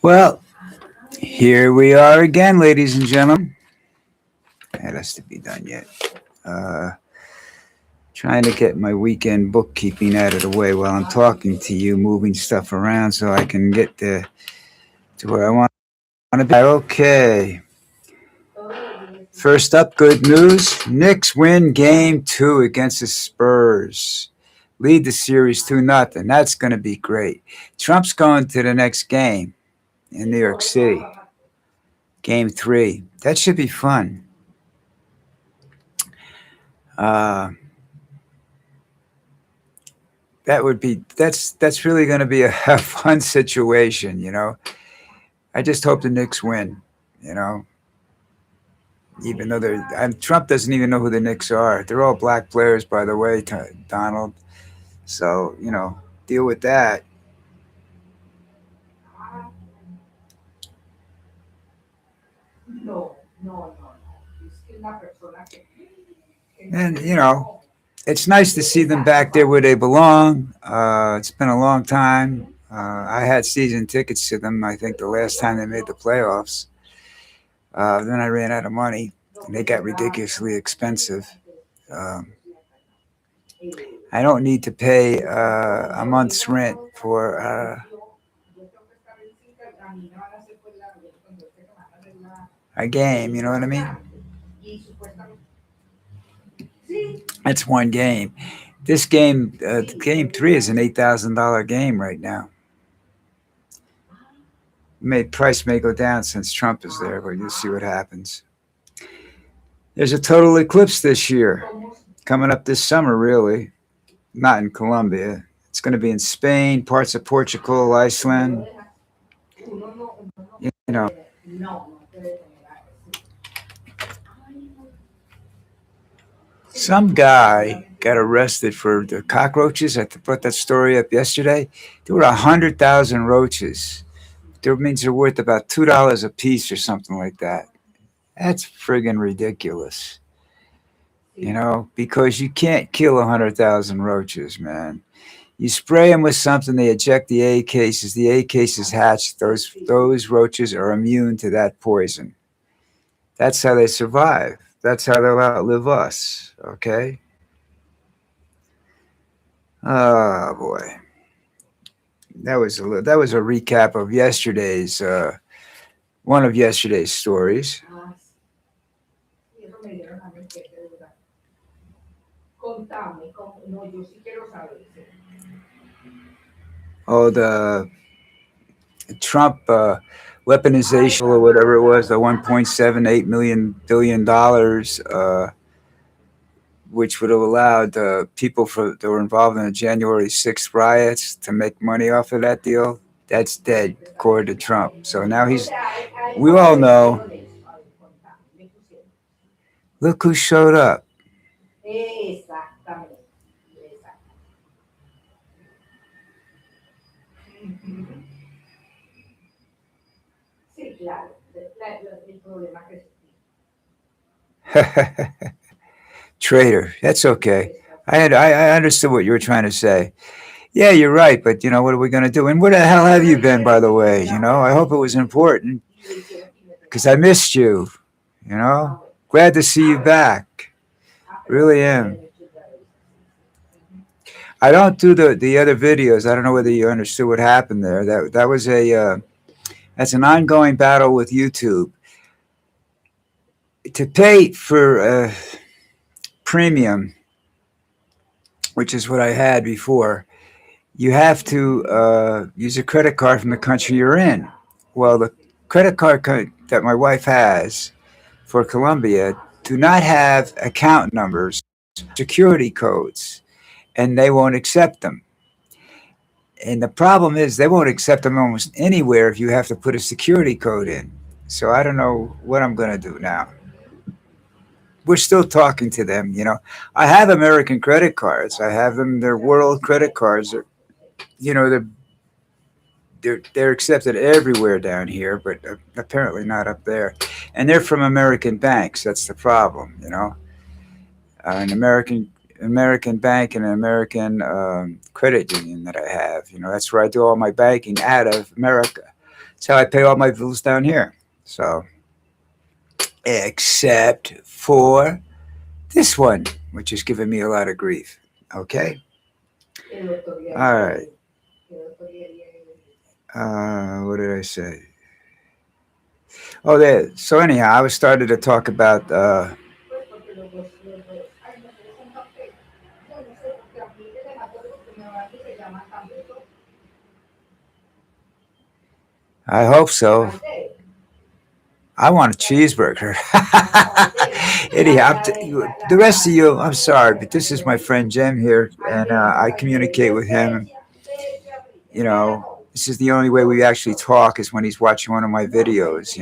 Well, here we are again, ladies and gentlemen. That has to be done yet. Uh, Trying to get my weekend bookkeeping out of the way while I'm talking to you, moving stuff around so I can get to where I want to be. Okay. First up, good news. Knicks win game 2 against the Spurs. Lead the series 2-0. That's going to be great. Trump's going to the next game in New York City. Game 3. That should be fun. That's really going to be a fun situation, you know. I just hope the Knicks win, you know. Even though Trump doesn't even know who the Knicks are. They're all black players, by the way, Donald. So, you know, deal with that. And, you know, it's nice to see them back there where they belong. It's been a long time. I had season tickets to them, I think, the last time they made the playoffs. Then I ran out of money, and they got ridiculously expensive. Um, I don't need to pay a month's rent for a game, you know what I mean? That's one game. This game, game 3 is an $8,000 game right now. Price may go down since Trump is there, but you'll see what happens. There's a total eclipse this year, coming up this summer, really. Not in Colombia. It's going to be in Spain, parts of Portugal, Iceland. You know. Some guy got arrested for the cockroaches. I put that story up yesterday. There were 100,000 roaches. That means they're worth about $2 a piece or something like that. That's friggin' ridiculous. You know, because you can't kill 100,000 roaches, man. You spray them with something, they eject the A cases. The A cases hatch. Those roaches are immune to that poison. That's how they survive. That's how they'll outlive us. Okay. Oh boy, that was a recap of yesterday's one of yesterday's stories. Oh, the Trump weaponization or whatever it was, the $1.78 billion, which would have allowed people that were involved in the January 6th riots to make money off of that deal. That's dead, according to Trump. So now we all know. Look who showed up. Traitor. That's okay. I understood what you were trying to say. Yeah, you're right, but you know what are we going to do? And where the hell have you been, by the way? You know, I hope it was important because I missed you. You know, glad to see you back. Really am. I don't do the other videos. I don't know whether you understood what happened there. That was that's an ongoing battle with YouTube. To pay for premium, which is what I had before, you have to use a credit card from the country you're in. Well, the credit card that my wife has for Colombia do not have account numbers, security codes, and they won't accept them. And the problem is they won't accept them almost anywhere if you have to put a security code in. So I don't know what I'm going to do now. We're still talking to them, you know. I have American credit cards. I have them. They're world credit cards. You know, they're accepted everywhere down here, but apparently not up there. And they're from American banks. That's the problem, you know. An American American bank and an American credit union that I have. That's where I do all my banking out of America. That's how I pay all my bills down here. So, except for this one, which is giving me a lot of grief. Okay. All right. What did I say? Oh, there. So anyhow, I was started to talk about. I hope so. I want a cheeseburger. Anyhow, the rest of you, I'm sorry, but this is my friend Jem here, and I communicate with him. This is the only way we actually talk is when he's watching one of my videos.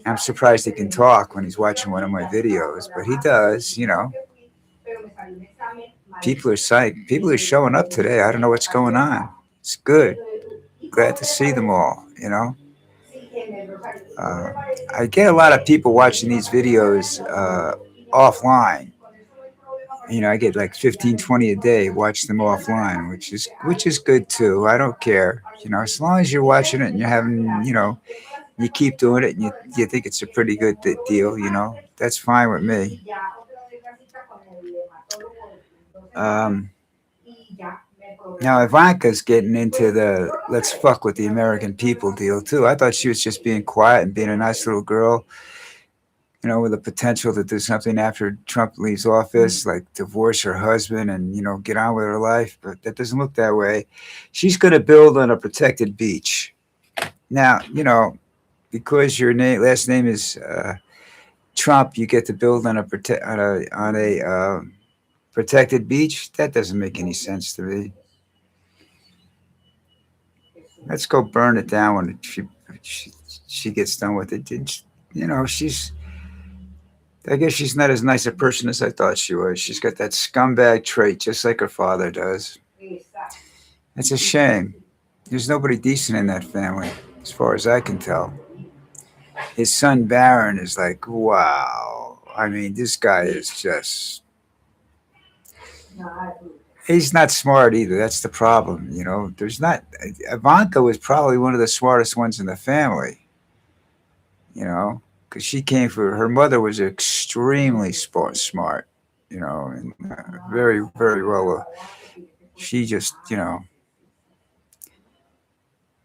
I'm surprised he can talk when he's watching one of my videos, but he does. People are psyched. People are showing up today. I don't know what's going on. It's good. Glad to see them all. Uh, I get a lot of people watching these videos offline. I get like 15, 20 a day. Watch them offline, which is good too. I don't care. As long as you're watching it and you're having, you keep doing it and you think it's a pretty good deal. That's fine with me. Um, Now Ivanka's getting into the let's fuck with the American people deal too. I thought she was just being quiet and being a nice little girl, with the potential to do something after Trump leaves office, like divorce her husband and get on with her life. But that doesn't look that way. She's going to build on a protected beach. Now, because your last name is Trump, you get to build on a protected beach. That doesn't make any sense to me. Let's go burn it down when she, she gets done with it. She's. I guess she's not as nice a person as I thought she was. She's got that scumbag trait, just like her father does. It's a shame. There's nobody decent in that family, as far as I can tell. His son Baron is like, wow. I mean, this guy is just. He's not smart either. That's the problem. There's not. Ivanka was probably one of the smartest ones in the family. Because she came for her mother was extremely smart. And very, very well. She just,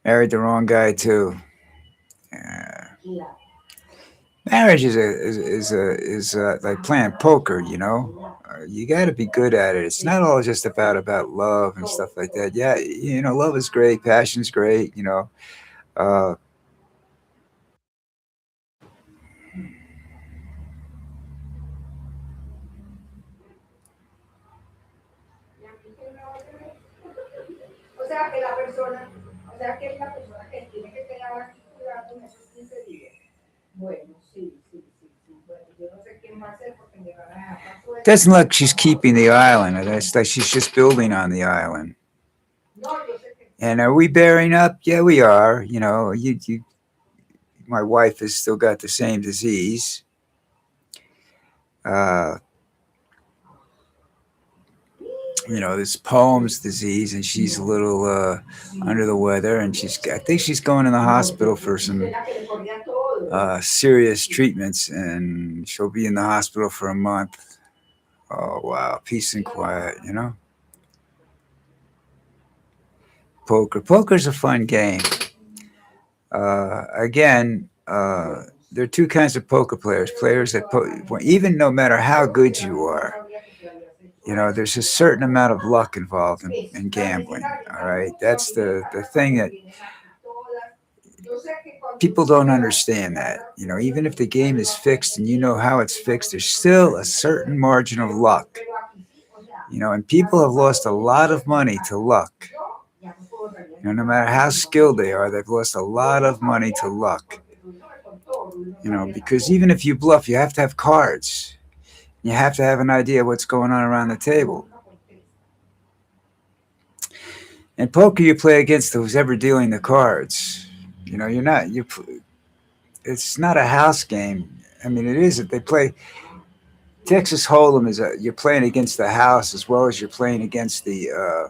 married the wrong guy too. Uh, Marriage is like playing poker. You got to be good at it. It's not all just about love and stuff like that. Yeah, love is great, passion's great. Uh, doesn't look she's keeping the island. It's like she's just building on the island. And are we bearing up? Yeah, we are. My wife has still got the same disease. Uh, this Poems disease, and she's a little under the weather, and I think she's going in the hospital for some serious treatments, and she'll be in the hospital for a month. Oh wow, peace and quiet, Poker's a fun game. Again, there are two kinds of poker players. Players that even no matter how good you are, there's a certain amount of luck involved in gambling. All right, that's the thing that people don't understand. That even if the game is fixed and you know how it's fixed, there's still a certain margin of luck. And people have lost a lot of money to luck. No matter how skilled they are, they've lost a lot of money to luck. Because even if you bluff, you have to have cards. You have to have an idea what's going on around the table. In poker, you play against who's ever dealing the cards. You're not it's not a house game. I mean, it is. They play Texas Hold'em is you're playing against the house as well as you're playing against the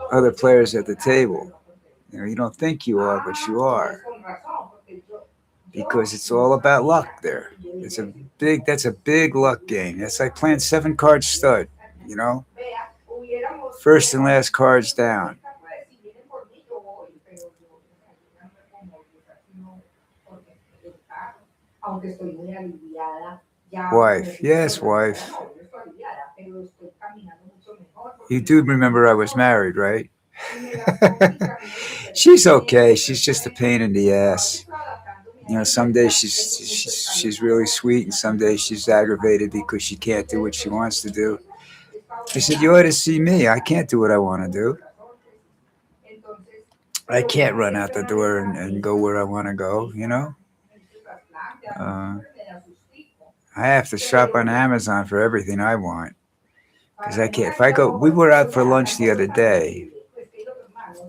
other players at the table. You know, you don't think you are, but you are, because it's all about luck there. It's a that's a big luck game. That's like playing seven card stud. You know, first and last cards down. Wife, yes, wife. You do remember I was married, right? She's okay. She's just a pain in the ass. You know, some days she's really sweet, and some days she's aggravated because she can't do what she wants to do. I said, "You ought to see me. I can't do what I want to do. I can't run out the door and go where I want to go. You know, uh, I have to shop on Amazon for everything I want because I can't. If I go, we were out for lunch the other day,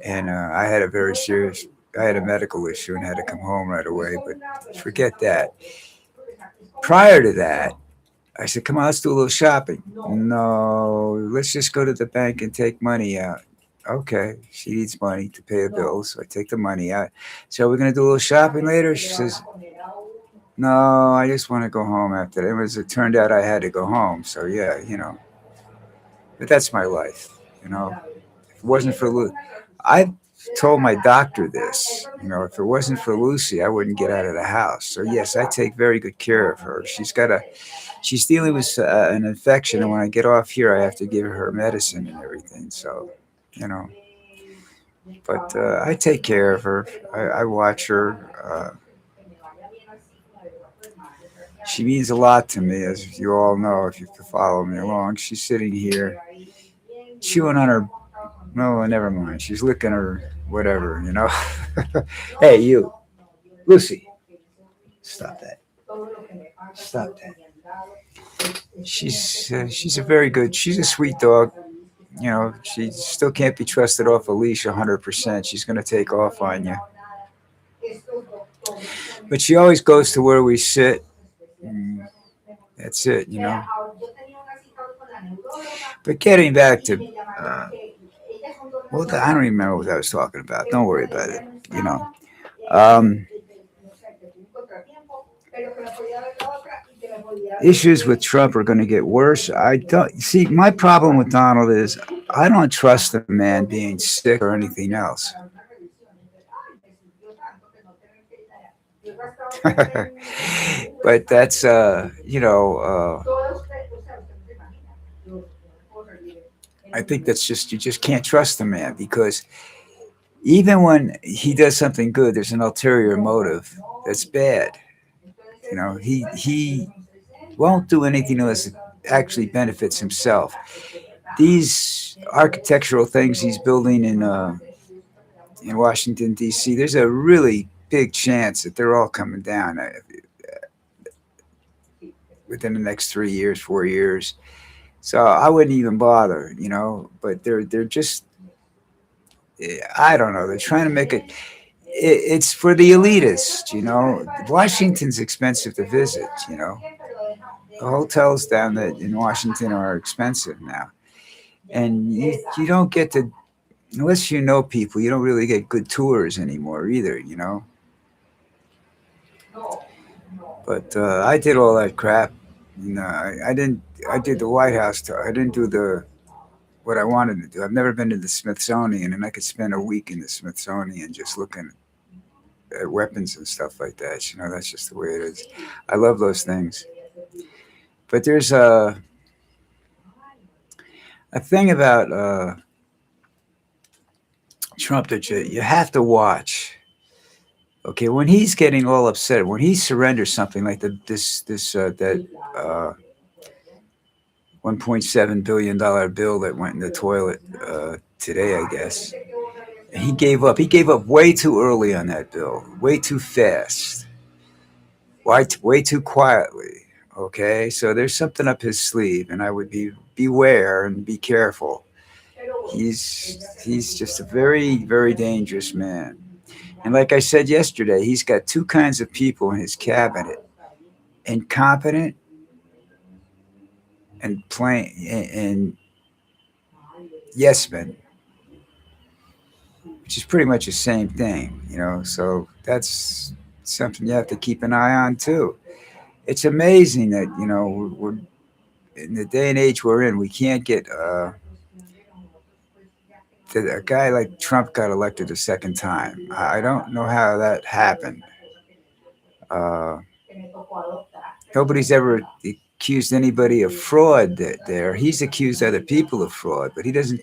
and I had a very serious. I had a medical issue and had to come home right away. But forget that. Prior to that, I said, "Come on, let's do a little shopping." No, let's just go to the bank and take money out. Okay, she needs money to pay the bills, so I take the money out. So we're gonna do a little shopping later. She says, "No, I just want to go home after that." It turned out I had to go home. So yeah, you know, but that's my life. You know, if it wasn't for I told my doctor this. You know, if it wasn't for Lucy, I wouldn't get out of the house. So yes, I take very good care of her. She's dealing with an infection, and when I get off here, I have to give her medicine and everything. So, you know, but I take care of her. I watch her. She means a lot to me, as you all know if you follow me along. She's sitting here chewing on her. No, never mind. She's licking her whatever, you know. Hey, you, Lucy, stop that. Stop that. She's a very good. She's a sweet dog. You know, she still can't be trusted off a leash 100%. She's going to take off on you. But she always goes to where we sit. Mm, that's it, you know. But getting back to, uh, well, I don't even remember what I was talking about. Don't worry about it. You know, um, issues with Trump are going to get worse. I don't see. My problem with Donald is I don't trust the man being sick or anything else. But that's you know, I think that's just you just can't trust the man because even when he does something good, there's an ulterior motive that's bad. You know, he won't do anything unless it actually benefits himself. These architectural things he's building in Washington D.C., there's a really big chance that they're all coming down within the next 3 years, 4 years. So I wouldn't even bother, you know. But they're just I don't know. They're trying to make it. It's for the elitists, you know. Washington's expensive to visit, you know. The hotels down there in Washington are expensive now, and you don't get to unless you know people. You don't really get good tours anymore either, you know. But I did all that crap. No, I didn't. I did the White House tour. I didn't do the what I wanted to do. I've never been to the Smithsonian, and I could spend a week in the Smithsonian just looking at weapons and stuff like that. You know, that's just the way it is. I love those things. But there's a thing about Trump that you have to watch. Okay, when he's getting all upset, when he surrenders something like this that 1.7 billion bill that went in the toilet today, I guess. He gave up. He gave up way too early on that bill, way too fast, way too quietly. Okay, so there's something up his sleeve, and I would beware and be careful. He's just a very dangerous man. And like I said yesterday, he's got two kinds of people in his cabinet: incompetent and plain and yes men, which is pretty much the same thing, you know. So that's something you have to keep an eye on too. It's amazing that we're in the day and age we're in. We can't get that a guy like Trump got elected a second time. I don't know how that happened. Uh, Nobody's ever accused anybody of fraud there. He's accused other people of fraud, but he doesn't.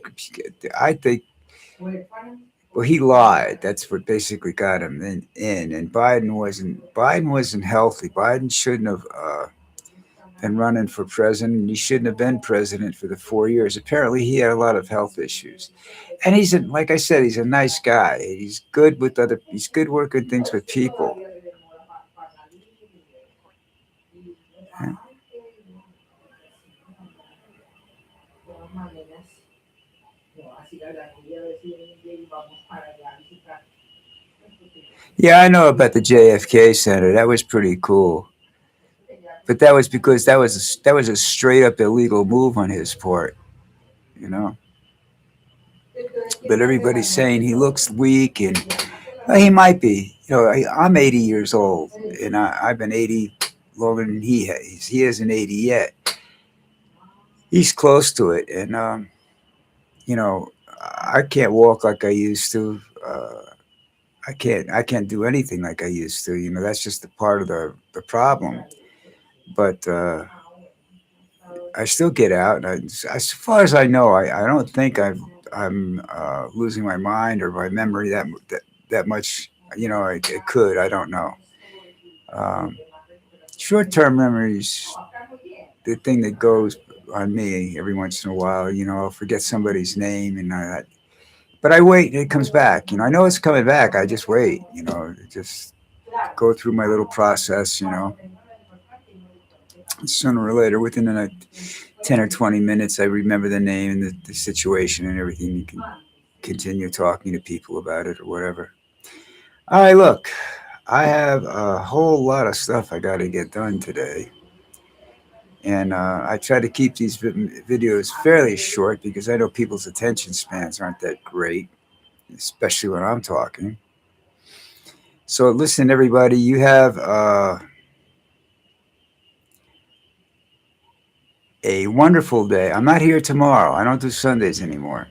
I think. Well, he lied. That's what basically got him in. And Biden wasn't healthy. Biden shouldn't have been running for president. He shouldn't have been president for the 4 years. Apparently, he had a lot of health issues. And like I said, he's a nice guy. He's good with other. He's good working things with people. Yeah, I know about the JFK Center. That was pretty cool. But that was because that was a straight up illegal move on his part, you know. But everybody's saying he looks weak, and well, he might be. I'm 80 years old, and I've been 80 longer than he has. He isn't 80 yet. He's close to it, and you know, I can't walk like I used to. I can't do anything like I used to. That's just a part of the problem. But I still get out. And as far as I know, I don't think I'm losing my mind or my memory that much. It could. I don't know. Um, Short-term memories, the thing that goes on me every once in a while. I'll forget somebody's name and but I wait and it comes back. I know it's coming back. I just wait. Just go through my little process. Sooner or later, within 10 or 20 minutes, I remember the name and the situation and everything. You can continue talking to people about it or whatever. All right, look, I have a whole lot of stuff I got to get done today. And I try to keep these videos fairly short because I know people's attention spans aren't that great, especially when I'm talking. So, listen, everybody, you have a wonderful day. I'm not here tomorrow. I don't do Sundays anymore.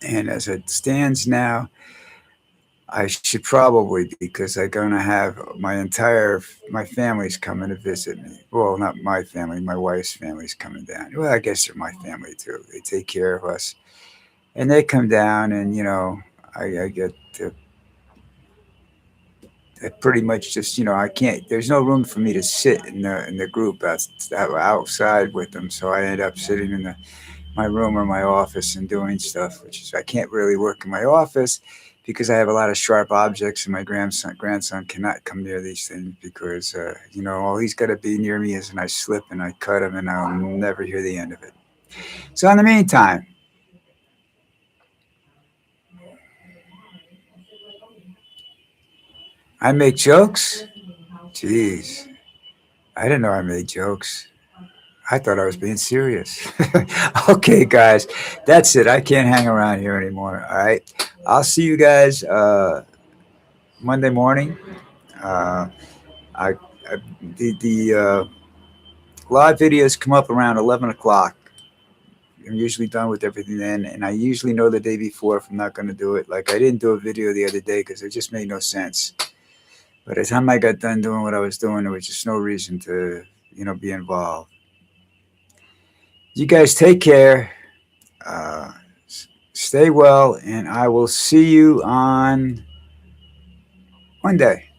And as it stands now, I should probably because I'm gonna have my family's coming to visit me. Well, not my family, my wife's family's coming down. Well, I guess they're my family too. They take care of us, and they come down, and I get to I pretty much just I can't. There's no room for me to sit in the group outside with them, so I end up sitting in my room or my office and doing stuff, which is I can't really work in my office because I have a lot of sharp objects, and my grandson cannot come near these things because all he's got to be near me is, and I slip and I cut him, and I'll never hear the end of it. So in the meantime, I make jokes. Jeez, I didn't know I made jokes. I thought I was being serious. Okay, guys, that's it. I can't hang around here anymore. All right, I'll see you guys Monday morning. Uh, I, I the live videos come up around 11 o'clock. I'm usually done with everything then, and I usually know the day before if I'm not going to do it. Like I didn't do a video the other day because it just made no sense. By the time I got done doing what I was doing, there was just no reason to be involved. You guys take care. Uh, Stay well, and I will see you on Monday.